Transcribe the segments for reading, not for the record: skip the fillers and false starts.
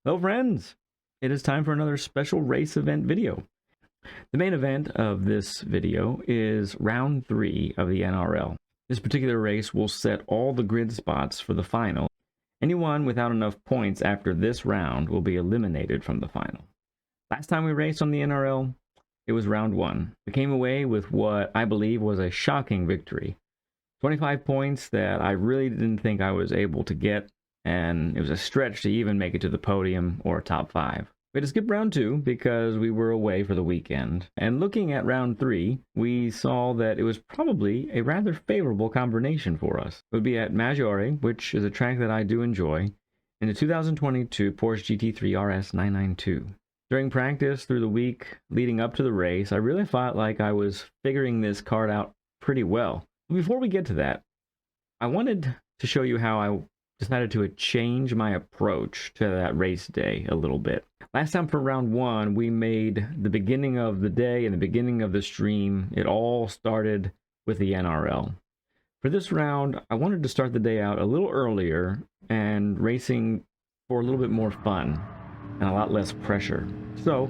Hello friends! It is time for another special race event video. The main event of this video is round 3 of the NRL. This particular race will set all the grid spots for the final. Anyone without enough points after this round will be eliminated from the final. Last time we raced on the NRL, it was round 1. We came away with what I believe was a shocking victory. 25 points that I really didn't think I was able to get, and it was a stretch to even make it to the podium or top 5. We had to skip round 2 because we were away for the weekend. And looking at round 3, we saw that it was probably a rather favorable combination for us. It would be at Maggiore, which is a track that I do enjoy, in the 2022 Porsche GT3 RS 992. During practice through the week leading up to the race, I really felt like I was figuring this card out pretty well. Before we get to that, I wanted to show you how I decided to change my approach to that race day a little bit. Last time for round 1, we made the beginning of the day and the beginning of the stream. It all started with the NRL. For this round, I wanted to start the day out a little earlier and racing for a little bit more fun and a lot less pressure. So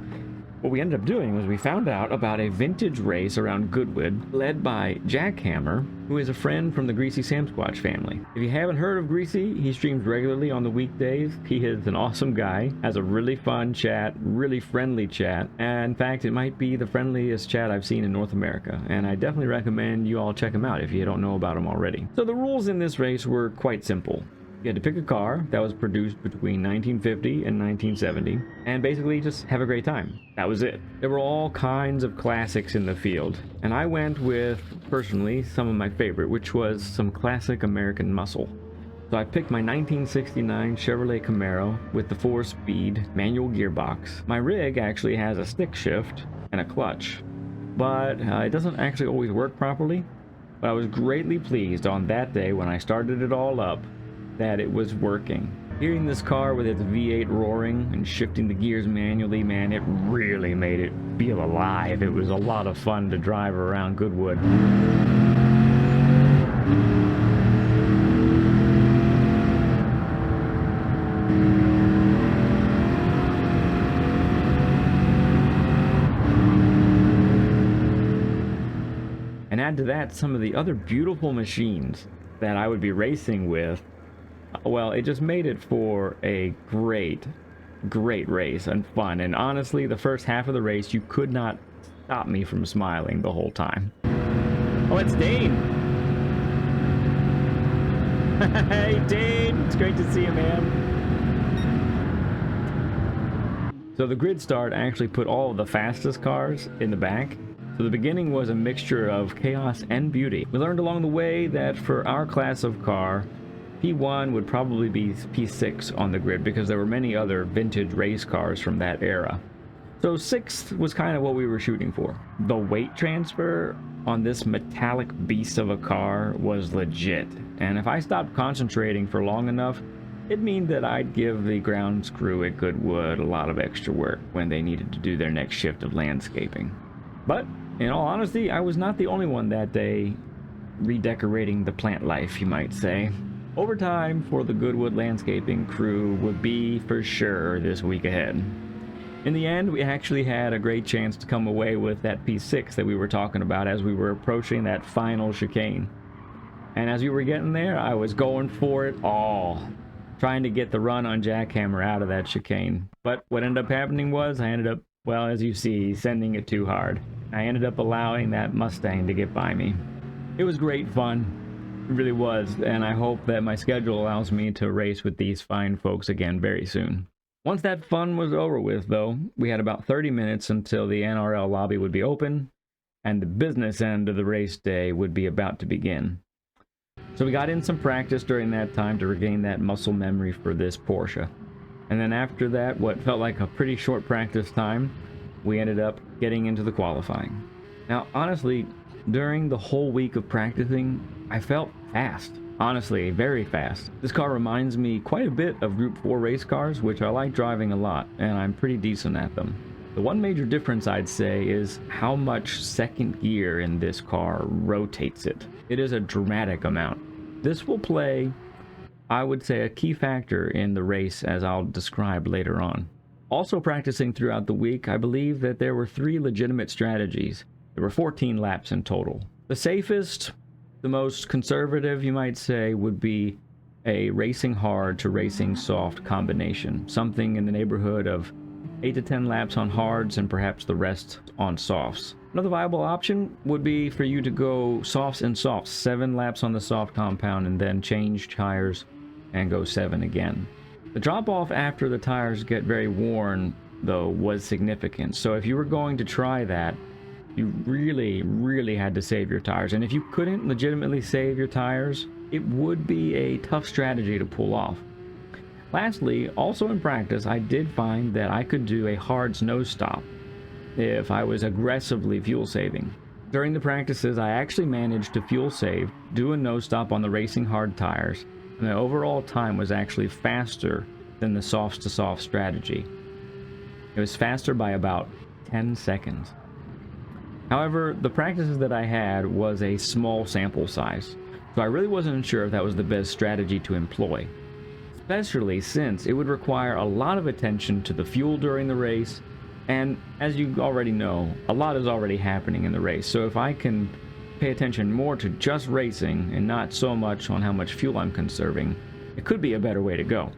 what we ended up doing was we found out about a vintage race around Goodwood led by Jackhammer, who is a friend from the Greasy Sam Squatch family. If you haven't heard of Greasy, he streams regularly on the weekdays. He is an awesome guy, has a really fun chat, really friendly chat, and in fact, it might be the friendliest chat I've seen in North America, and I definitely recommend you all check him out if you don't know about him already. So the rules in this race were quite simple. You had to pick a car that was produced between 1950 and 1970, and basically just have a great time. That was it. There were all kinds of classics in the field, and I went with, personally, some of my favorite, which was some classic American muscle. So I picked my 1969 Chevrolet Camaro with the 4-speed manual gearbox. My rig actually has a stick shift and a clutch, but it doesn't actually always work properly. But I was greatly pleased on that day when I started it all up that it was working. Hearing this car with its V8 roaring and shifting the gears manually, man, it really made it feel alive. It was a lot of fun to drive around Goodwood. And add to that some of the other beautiful machines that I would be racing with. Well, it just made it for a great race and fun. And honestly, the first half of the race, you could not stop me from smiling the whole time. Oh, it's Dane! Hey, Dane! It's great to see you, man. So the grid start actually put all of the fastest cars in the back. So the beginning was a mixture of chaos and beauty. We learned along the way that for our class of car, P1 would probably be P6 on the grid because there were many other vintage race cars from that era. So 6th was kind of what we were shooting for. The weight transfer on this metallic beast of a car was legit, and if I stopped concentrating for long enough, it meant that I'd give the grounds crew at Goodwood a lot of extra work when they needed to do their next shift of landscaping. But in all honesty, I was not the only one that day redecorating the plant life, you might say. Overtime for the Goodwood landscaping crew would be for sure this week ahead. In the end, we actually had a great chance to come away with that P6 that we were talking about as we were approaching that final chicane. And as we were getting there, I was going for it all, trying to get the run on Jackhammer out of that chicane. But what ended up happening was I ended up, well, as you see, sending it too hard. I ended up allowing that Mustang to get by me. It was great fun. It really was, and I hope that my schedule allows me to race with these fine folks again very soon. Once that fun was over with, though, we had about 30 minutes until the NRL lobby would be open, and the business end of the race day would be about to begin. So we got in some practice during that time to regain that muscle memory for this Porsche. And then after that, what felt like a pretty short practice time, we ended up getting into the qualifying. Now, honestly, during the whole week of practicing, I felt fast. Honestly, very fast. This car reminds me quite a bit of Group 4 race cars, which I like driving a lot, and I'm pretty decent at them. The one major difference I'd say is how much second gear in this car rotates it. It is a dramatic amount. This will play I would say a key factor in the race, as I'll describe later on. Also practicing throughout the week, I believe that there were 3 legitimate strategies. There were 14 laps in total. The safest, the most conservative, you might say, would be a racing hard to racing soft combination. Something in the neighborhood of 8 to 10 laps on hards and perhaps the rest on softs. Another viable option would be for you to go softs and softs, 7 laps on the soft compound and then change tires and go 7 again. The drop off after the tires get very worn, though, was significant. So if you were going to try that, you really had to save your tires. And if you couldn't legitimately save your tires, it would be a tough strategy to pull off. Lastly, also in practice, I did find that I could do a hards nose stop if I was aggressively fuel saving. During the practices, I actually managed to fuel save, do a nose stop on the racing hard tires, and the overall time was actually faster than the softs to soft strategy. It was faster by about 10 seconds. However, the practices that I had was a small sample size, so I really wasn't sure if that was the best strategy to employ, especially since it would require a lot of attention to the fuel during the race, and as you already know, a lot is already happening in the race, so if I can pay attention more to just racing and not so much on how much fuel I'm conserving, it could be a better way to go.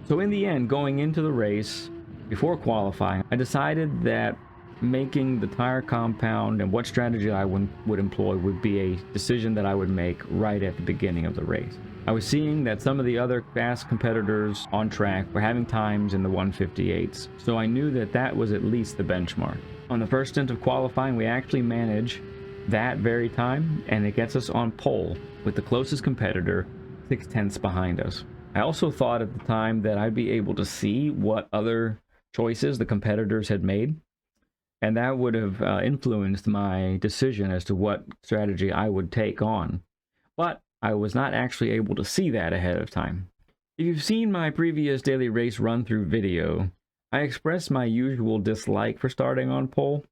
So in the end, going into the race, before qualifying, I decided that making the tire compound and what strategy I would employ would be a decision that I would make right at the beginning of the race. I was seeing that some of the other fast competitors on track were having times in the 158s, so I knew that that was at least the benchmark. On the first stint of qualifying, we actually managed that very time, and it gets us on pole with the closest competitor 6/10 behind us. I also thought at the time that I'd be able to see what other choices the competitors had made, and that would have influenced my decision as to what strategy I would take on. But I was not actually able to see that ahead of time. If you've seen my previous daily race run-through video, I expressed my usual dislike for starting on pole.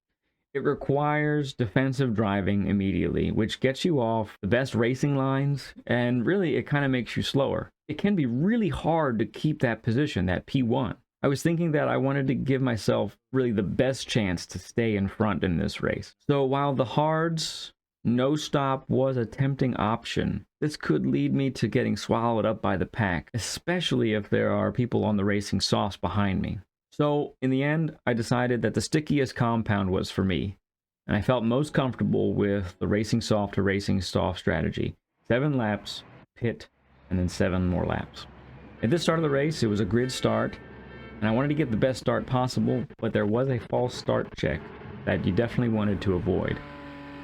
It requires defensive driving immediately, which gets you off the best racing lines, and really it kind of makes you slower. It can be really hard to keep that position, that P1. I was thinking that I wanted to give myself really the best chance to stay in front in this race. So while the hards no stop was a tempting option, this could lead me to getting swallowed up by the pack, especially if there are people on the racing softs behind me. So in the end, I decided that the stickiest compound was for me, and I felt most comfortable with the racing soft to racing soft strategy. 7 laps, pit, and then 7 more laps. At this start of the race, it was a grid start, and I wanted to get the best start possible, but there was a false start check that you definitely wanted to avoid.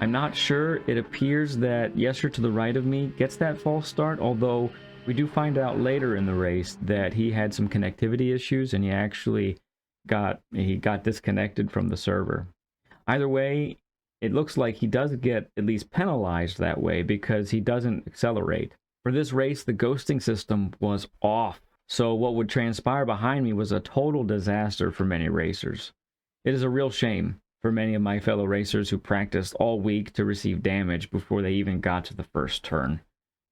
I'm not sure. It appears that Yesser to the right of me gets that false start, although we do find out later in the race that he had some connectivity issues and he actually got disconnected from the server. Either way, it looks like he does get at least penalized that way because he doesn't accelerate. For this race, the ghosting system was off, so what would transpire behind me was a total disaster for many racers. It is a real shame for many of my fellow racers who practiced all week to receive damage before they even got to the first turn,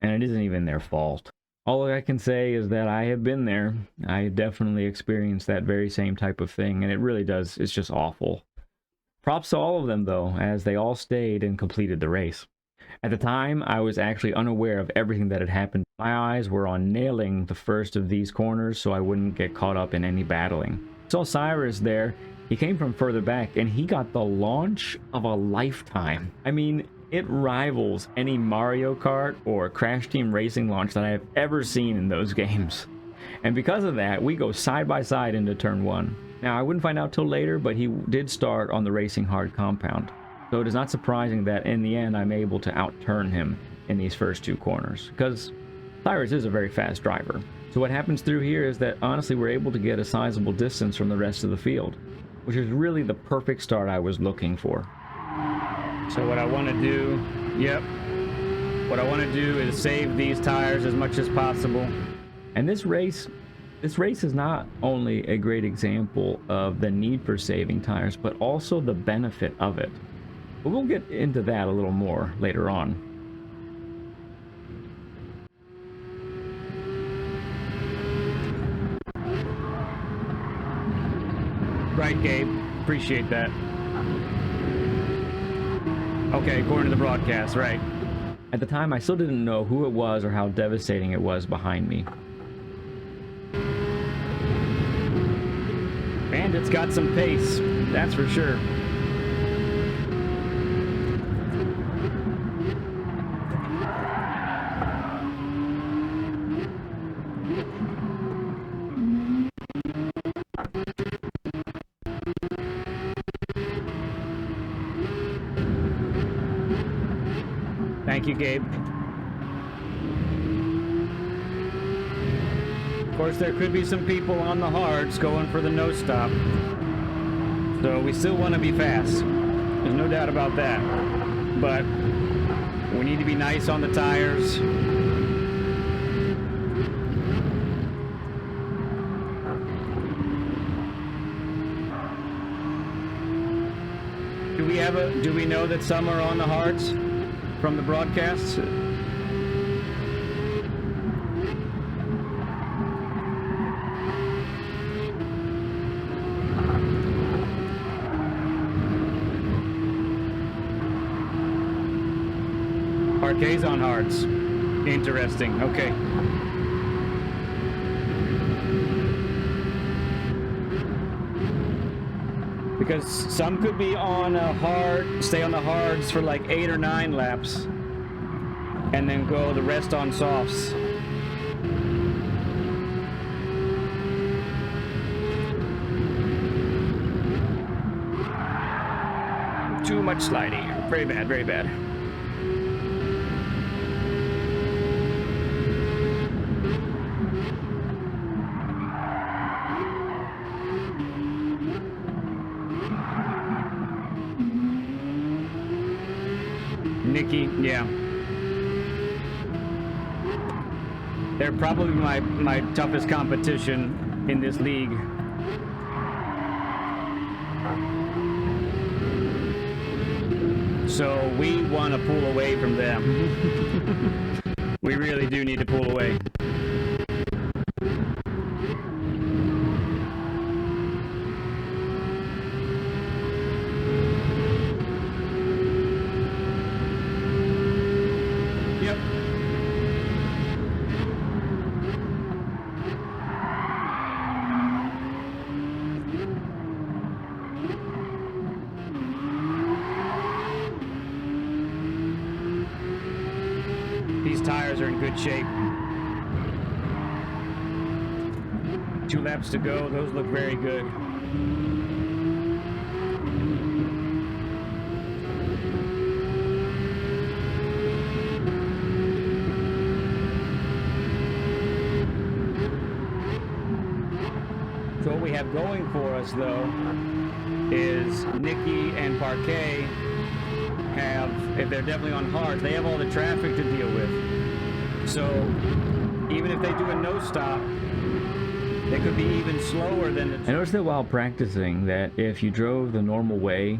and it isn't even their fault. All I can say is that I have been there. I definitely experienced that very same type of thing, and it really does, it's just awful. Props to all of them though, as they all stayed and completed the race. At the time, I was actually unaware of everything that had happened. My eyes were on nailing the first of these corners so I wouldn't get caught up in any battling. I saw Cyrus there. He came from further back and he got the launch of a lifetime. I mean, it rivals any Mario Kart or Crash Team Racing launch that I have ever seen in those games. And because of that, we go side by side into turn 1. Now, I wouldn't find out till later, but he did start on the racing hard compound. So it is not surprising that in the end, I'm able to outturn him in these first 2 corners, because Cyrus is a very fast driver. So what happens through here is that honestly, we're able to get a sizable distance from the rest of the field, which is really the perfect start I was looking for. So what I want to do, what I want to do is save these tires as much as possible. And this race is not only a great example of the need for saving tires, but also the benefit of it. But we'll get into that a little more later on. Right, Gabe. Appreciate that. Okay, according to the broadcast, right. At the time, I still didn't know who it was or how devastating it was behind me. And it's got some pace, that's for sure. Thank you, Gabe. Of course, there could be some people on the hards going for the no stop. So we still want to be fast. There's no doubt about that. But we need to be nice on the tires. Do we know that some are on the hards from the broadcasts? Parquet's on hards. Interesting. Okay. Because some could be on a hard, stay on the hards for like 8 or 9 laps, and then go the rest on softs. Too much sliding. Very bad, very bad. Nikki, yeah. They're probably my toughest competition in this league. So we want to pull away from them. We really do need to pull away. These tires are in good shape. 2 laps to go. Those look very good. So what we have going for us, though, is Nikki and Parquet have, if they're definitely on hards, they have all the traffic to deal with. So even if they do a no stop, they could be even slower than the... I noticed that while practicing that if you drove the normal way,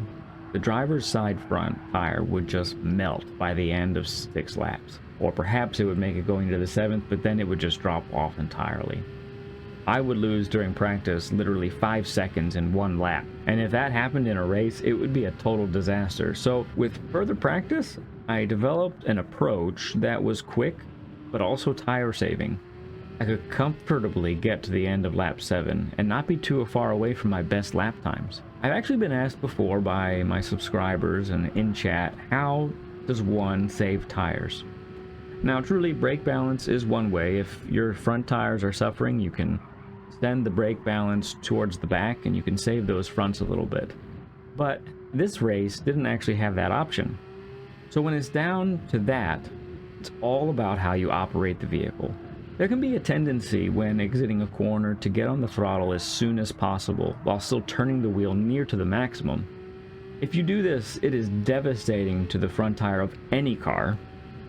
the driver's side front tire would just melt by the end of 6 laps. Or perhaps it would make it going to the 7th, but then it would just drop off entirely. I would lose during practice literally 5 seconds in 1 lap. And if that happened in a race, it would be a total disaster. So with further practice, I developed an approach that was quick, but also tire saving. I could comfortably get to the end of lap 7 and not be too far away from my best lap times. I've actually been asked before by my subscribers and in chat, how does one save tires? Now truly, brake balance is one way. If your front tires are suffering, you can send the brake balance towards the back and you can save those fronts a little bit. But this race didn't actually have that option. So when it's down to that, it's all about how you operate the vehicle. There can be a tendency when exiting a corner to get on the throttle as soon as possible while still turning the wheel near to the maximum. If you do this, it is devastating to the front tire of any car,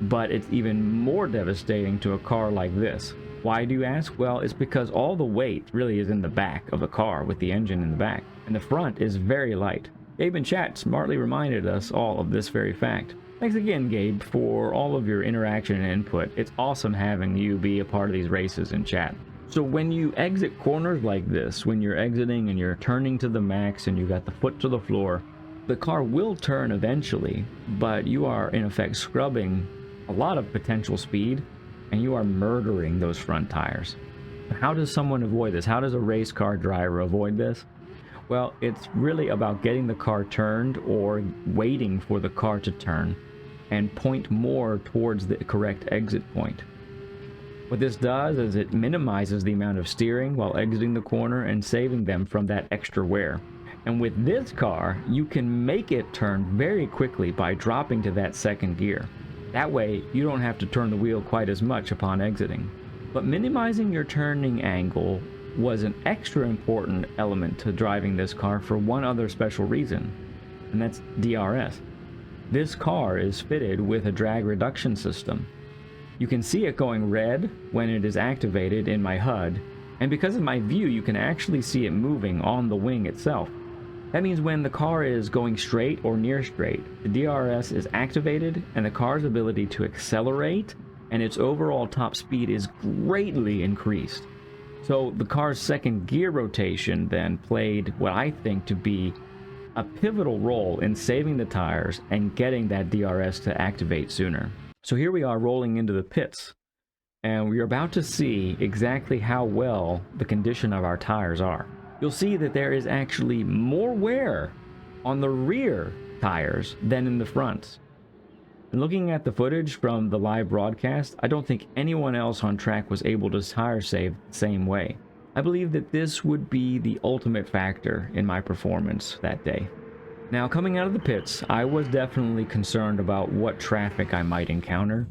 but it's even more devastating to a car like this. Why do you ask? Well, it's because all the weight really is in the back of the car with the engine in the back, and the front is very light. Gabe in chat smartly reminded us all of this very fact. Thanks again, Gabe, for all of your interaction and input. It's awesome having you be a part of these races in chat. So when you exit corners like this, when you're exiting and you're turning to the max and you got the foot to the floor, the car will turn eventually, but you are in effect scrubbing a lot of potential speed and you are murdering those front tires. How does someone avoid this? How does a race car driver avoid this? Well, it's really about getting the car turned or waiting for the car to turn and point more towards the correct exit point. What this does is it minimizes the amount of steering while exiting the corner and saving them from that extra wear. And with this car, you can make it turn very quickly by dropping to that second gear. That way, you don't have to turn the wheel quite as much upon exiting. But minimizing your turning angle was an extra important element to driving this car for one other special reason, and that's DRS. This car is fitted with a drag reduction system. You can see it going red when it is activated in my HUD, and because of my view you can actually see it moving on the wing itself. That means when the car is going straight or near straight, the DRS is activated and the car's ability to accelerate and its overall top speed is greatly increased. So the car's second gear rotation then played what I think to be a pivotal role in saving the tires and getting that DRS to activate sooner. So here we are rolling into the pits, and we're about to see exactly how well the condition of our tires are. You'll see that there is actually more wear on the rear tires than in the fronts. And looking at the footage from the live broadcast, I don't think anyone else on track was able to tire save the same way. I believe that this would be the ultimate factor in my performance that day. Now, coming out of the pits, I was definitely concerned about what traffic I might encounter,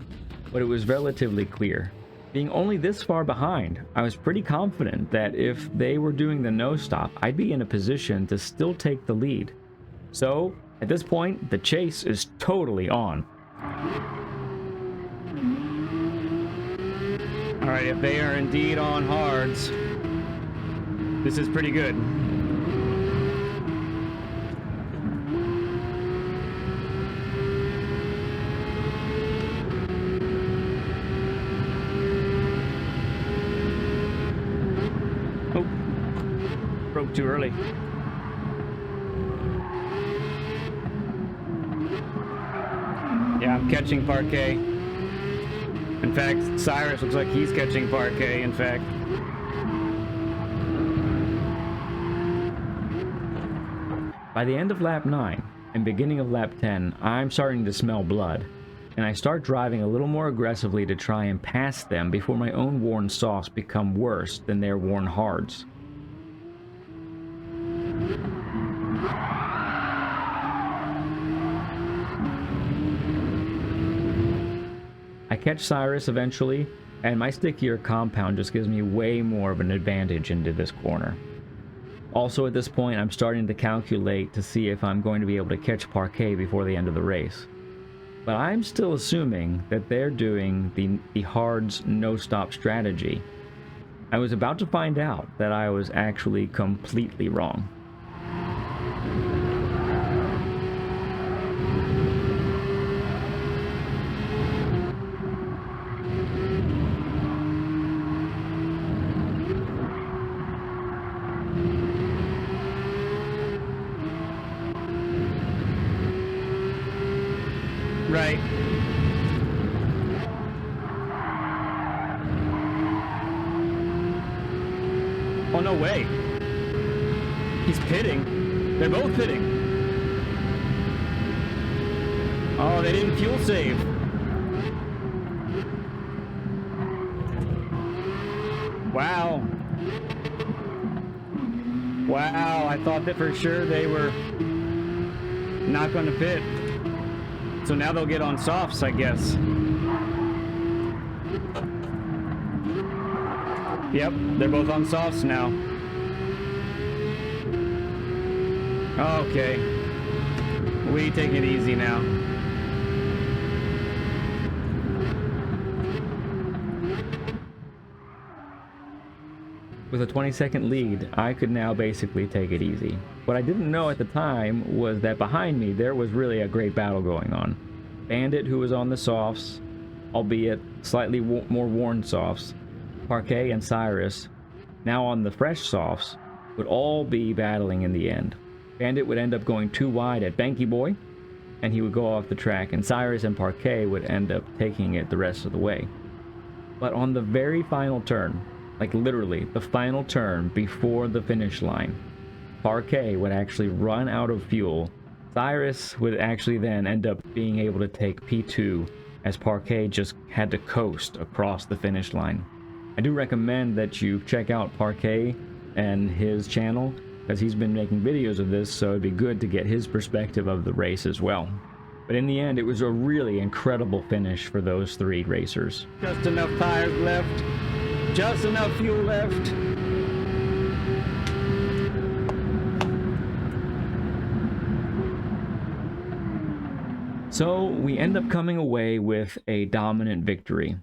but it was relatively clear. Being only this far behind, I was pretty confident that if they were doing the no stop, I'd be in a position to still take the lead. So, at this point, the chase is totally on. Alright, if they are indeed on hards, this is pretty good. Oh, broke too early. Yeah, I'm catching Parquet. In fact, Cyrus looks like he's catching Parquet, in fact. By the end of lap 9 and beginning of lap 10, I'm starting to smell blood, and I start driving a little more aggressively to try and pass them before my own worn softs become worse than their worn hards. I catch Cyrus eventually, and my stickier compound just gives me way more of an advantage into this corner. Also at this point, I'm starting to calculate to see if I'm going to be able to catch Parquet before the end of the race. But I'm still assuming that they're doing the hards no-stop strategy. I was about to find out that I was actually completely wrong. Right. Oh, no way. He's pitting. They're both pitting. Oh, they didn't fuel save. Wow. Wow, I thought that for sure they were not going to pit. So now they'll get on softs, I guess. Yep, they're both on softs now. Okay. We take it easy now. With a 20-second lead, I could now basically take it easy. What I didn't know at the time was that behind me there was really a great battle going on. Bandit, who was on the softs, albeit slightly more worn softs, Parquet, and Cyrus, now on the fresh softs, would all be battling in the end. Bandit would end up going too wide at Banky Boy, and he would go off the track, and Cyrus and Parquet would end up taking it the rest of the way. But on the very final turn, like literally the final turn before the finish line, Parquet would actually run out of fuel. Cyrus would actually then end up being able to take P2, as Parquet just had to coast across the finish line. I do recommend that you check out Parquet and his channel, because he's been making videos of this, so it'd be good to get his perspective of the race as well. But in the end, it was a really incredible finish for those three racers. Just enough tires left, just enough fuel left. So we end up coming away with a dominant victory.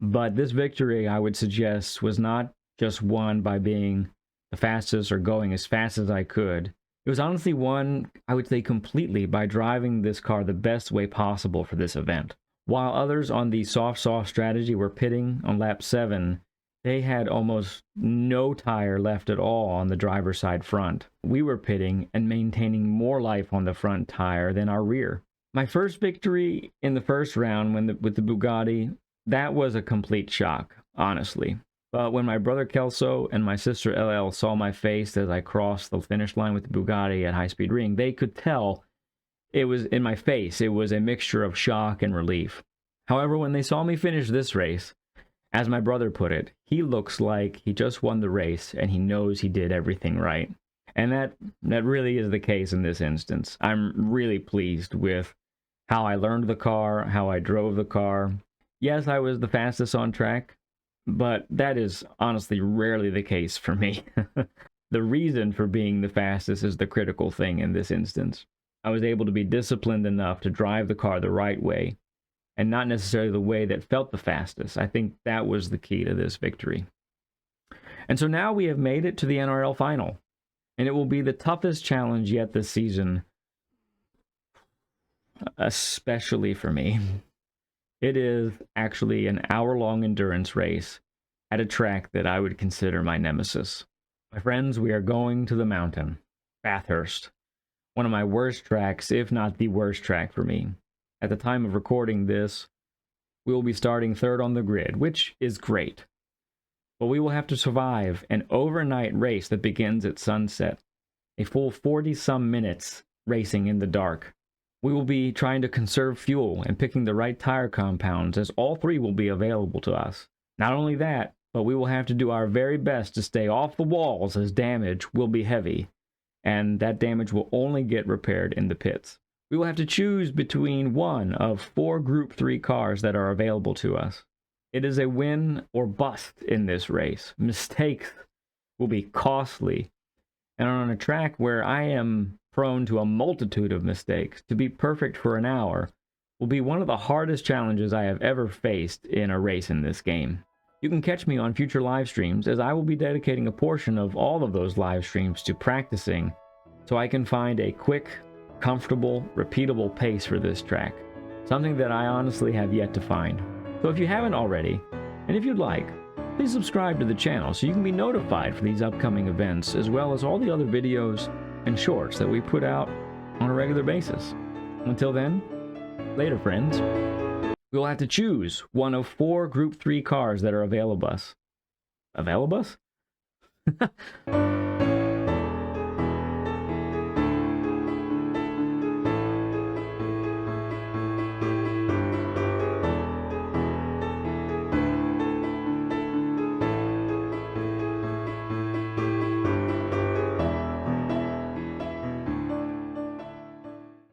But this victory, I would suggest, was not just won by being the fastest or going as fast as I could. It was honestly won, I would say, completely by driving this car the best way possible for this event. While others on the soft strategy were pitting on lap 7, they had almost no tire left at all on the driver's side front. We were pitting and maintaining more life on the front tire than our rear. My first victory in the first round with the Bugatti, that was a complete shock, honestly. But when my brother Kelso and my sister LL saw my face as I crossed the finish line with the Bugatti at High Speed Ring, they could tell it was in my face. It was a mixture of shock and relief. However, when they saw me finish this race, as my brother put it, he looks like he just won the race and he knows he did everything right. And that really is the case in this instance. I'm really pleased with how I learned the car, how I drove the car. Yes, I was the fastest on track, but that is honestly rarely the case for me. The reason for being the fastest is the critical thing in this instance. I was able to be disciplined enough to drive the car the right way, and not necessarily the way that felt the fastest. I think that was the key to this victory. And so now we have made it to the NRL final, and it will be the toughest challenge yet this season, especially for me. It is actually an hour-long endurance race at a track that I would consider my nemesis. My friends, we are going to the mountain, Bathurst, one of my worst tracks, if not the worst track for me. At the time of recording this, we will be starting third on the grid, which is great. But we will have to survive an overnight race that begins at sunset, a full 40-some minutes racing in the dark. We will be trying to conserve fuel and picking the right tire compounds, as all three will be available to us. Not only that, but we will have to do our very best to stay off the walls, as damage will be heavy, and that damage will only get repaired in the pits. We will have to choose between one of 4 Group 3 cars that are available to us. It is a win or bust in this race. Mistakes will be costly, and on a track where I am prone to a multitude of mistakes, to be perfect for an hour will be one of the hardest challenges I have ever faced in a race in this game. You can catch me on future live streams, as I will be dedicating a portion of all of those live streams to practicing so I can find a quick, comfortable, repeatable pace for this track, something that I honestly have yet to find. So if you haven't already, and if you'd like, please subscribe to the channel so you can be notified for these upcoming events, as well as all the other videos and shorts that we put out on a regular basis. Until then, later friends. We will have to choose one of 4 Group 3 cars that are available. Available?